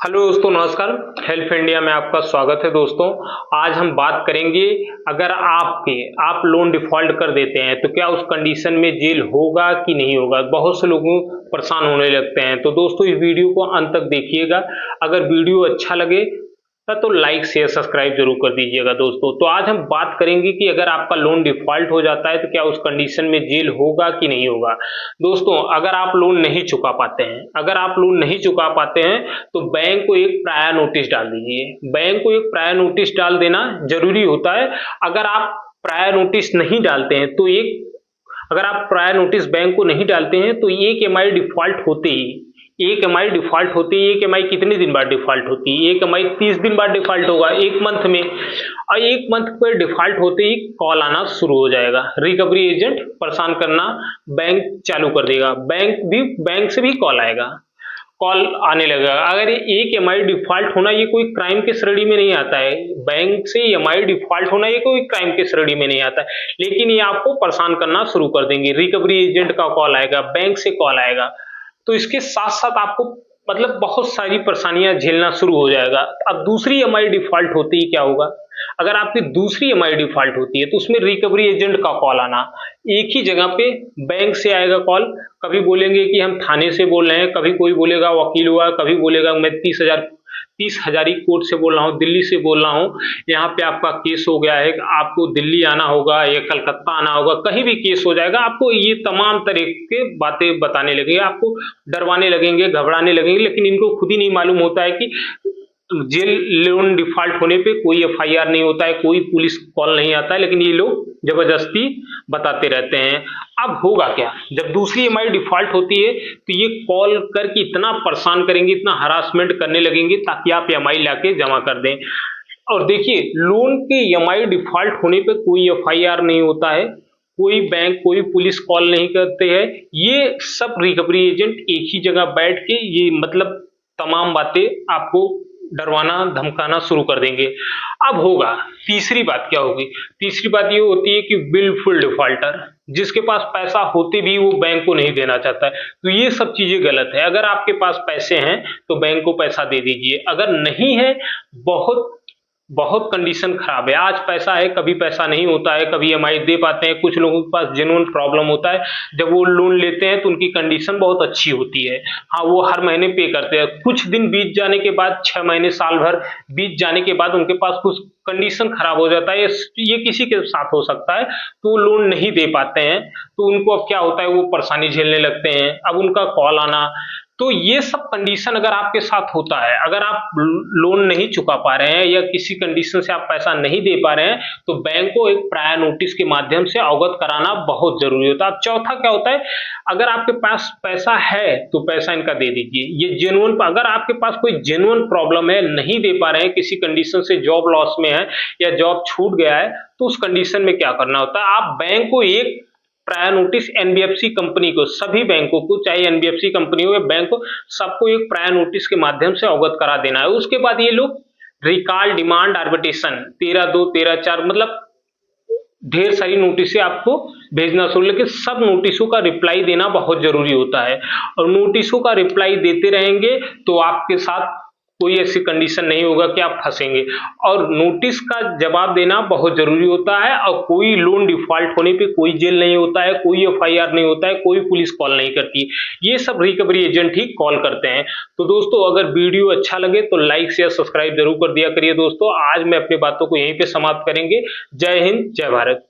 Hello दोस्तों, नमस्कार। Help India में आपका स्वागत है। दोस्तों, आज हम बात करेंगे, अगर आप लोन डिफॉल्ट कर देते हैं तो क्या उस कंडीशन में जेल होगा कि नहीं होगा। बहुत से लोगों परेशान होने लगते हैं। तो दोस्तों, इस वीडियो को अंत तक देखिएगा। अगर वीडियो अच्छा लगे तो लाइक शेयर सब्सक्राइब जरूर कर दीजिएगा। दोस्तों, तो आज हम बात करेंगे कि अगर आपका लोन डिफॉल्ट हो जाता है तो क्या उस कंडीशन में जेल होगा कि नहीं होगा। दोस्तों, अगर आप लोन नहीं चुका पाते हैं तो बैंक को एक प्रायर नोटिस डाल दीजिए। बैंक को एक प्रायर नोटिस डाल देना जरूरी होता है। अगर आप प्रायर नोटिस नहीं डालते हैं तो अगर आप प्रायर नोटिस बैंक को नहीं डालते हैं तो एक एमआई डिफॉल्ट होते ही एक एमआई कितने दिन बाद डिफॉल्ट होती है। एक एमआई 30 दिन बाद डिफॉल्ट होगा, एक मंथ में। और एक मंथ पर डिफॉल्ट होते ही कॉल आना शुरू हो जाएगा। रिकवरी एजेंट परेशान करना बैंक चालू कर देगा। बैंक से भी कॉल आने लगेगा। अगर ये एक एमआई डिफॉल्ट होना ये कोई क्राइम के श्रेणी में नहीं आता है। बैंक से एमआई डिफॉल्ट होना ये कोई क्राइम के श्रेणी में नहीं आता है, लेकिन ये आपको परेशान करना शुरू कर देंगे। रिकवरी एजेंट का कॉल आएगा, बैंक से कॉल आएगा, तो इसके साथ साथ आपको बहुत सारी परेशानियां झेलना शुरू हो जाएगा। अब दूसरी एमआई डिफॉल्ट होती है, क्या होगा। अगर आपकी दूसरी एमआई डिफॉल्ट होती है तो उसमें रिकवरी एजेंट का कॉल आना, एक ही जगह पे बैंक से आएगा कॉल। कभी बोलेंगे कि हम थाने से बोल रहे हैं, कभी कोई बोलेगा वकील हुआ, कभी बोलेगा मैं 30,000 कोर्ट से बोल रहा हूँ, दिल्ली से बोल रहा हूँ, यहाँ पे आपका केस हो गया है, आपको दिल्ली आना होगा या कलकत्ता आना होगा, कहीं भी केस हो जाएगा। आपको ये तमाम तरह के बातें बताने लगेंगे, आपको डरवाने लगेंगे, घबराने लगेंगे। लेकिन इनको खुद ही नहीं मालूम होता है कि जेल लोन डिफॉल्ट होने पे कोई एफआईआर नहीं होता है, कोई पुलिस कॉल नहीं आता है, लेकिन ये लोग जबरदस्ती बताते रहते हैं। अब होगा क्या, जब दूसरी एमआई डिफॉल्ट होती है तो ये कॉल करके इतना परेशान करेंगे, इतना हरासमेंट करने लगेंगे ताकि आप एमआई लाके जमा कर दें। और देखिए, लोन के एमआई डिफॉल्ट होने पे कोई एफआईआर नहीं होता है, कोई बैंक कोई पुलिस कॉल नहीं करते हैं। ये सब रिकवरी एजेंट एक ही जगह बैठ के ये तमाम बातें आपको डरवाना धमकाना शुरू कर देंगे। अब होगा तीसरी बात, क्या होगी। तीसरी बात ये होती है कि विलफुल डिफॉल्टर, जिसके पास पैसा होते भी वो बैंक को नहीं देना चाहता है। तो ये सब चीजें गलत है। अगर आपके पास पैसे हैं तो बैंक को पैसा दे दीजिए, अगर नहीं है, बहुत कंडीशन खराब है। आज पैसा है, कभी पैसा नहीं होता है, कभी एमआई दे पाते हैं। कुछ लोगों के पास जेन्युइन प्रॉब्लम होता है, जब वो लोन लेते हैं तो उनकी कंडीशन बहुत अच्छी होती है। हाँ, वो हर महीने पे करते हैं। कुछ दिन बीत जाने के बाद, 6 महीने साल भर बीत जाने के बाद उनके पास कुछ कंडीशन खराब हो जाता है, ये किसी के साथ हो सकता है, तो वो लोन नहीं दे पाते हैं। तो उनको अब क्या होता है, वो परेशानी झेलने लगते हैं। अब उनका कॉल आना, तो ये सब कंडीशन अगर आपके साथ होता है, अगर आप लोन नहीं चुका पा रहे हैं या किसी कंडीशन से आप पैसा नहीं दे पा रहे हैं, तो बैंक को एक प्रायर नोटिस के माध्यम से अवगत कराना बहुत जरूरी होता है। अब चौथा क्या होता है, अगर आपके पास पैसा है तो पैसा इनका दे दीजिए। ये जेन्युइन, अगर आपके पास कोई जेन्युइन प्रॉब्लम है, नहीं दे पा रहे हैं, किसी कंडीशन से जॉब लॉस में है या जॉब छूट गया है, तो उस कंडीशन में क्या करना होता है, आप बैंक को एक प्रायर नोटिस, एनबीएफसी कंपनी को, सभी बैंकों को, चाहे एनबीएफसी कंपनी हो या बैंक हो, सबको एक प्रायर नोटिस के माध्यम से अवगत करा देना है। उसके बाद ये लोग रिकॉल डिमांड आर्बिट्रेशन 13(2), 13(4 ढेर सारी नोटिस आपको भेजना शुरू, लेकिन सब नोटिसों का रिप्लाई देना बहुत जरूरी होता है। और नोटिसों का रिप्लाई देते रहेंगे तो आपके साथ कोई ऐसी कंडीशन नहीं होगा कि आप फंसेंगे। और नोटिस का जवाब देना बहुत जरूरी होता है। और कोई लोन डिफॉल्ट होने पे कोई जेल नहीं होता है, कोई एफआईआर नहीं होता है, कोई पुलिस कॉल नहीं करती, ये सब रिकवरी एजेंट ही कॉल करते हैं। तो दोस्तों, अगर वीडियो अच्छा लगे तो लाइक शेयर सब्सक्राइब जरूर कर दिया करिए। दोस्तों, आज मैं अपनी बातों को यहीं पे समाप्त करेंगे। जय हिंद, जय भारत।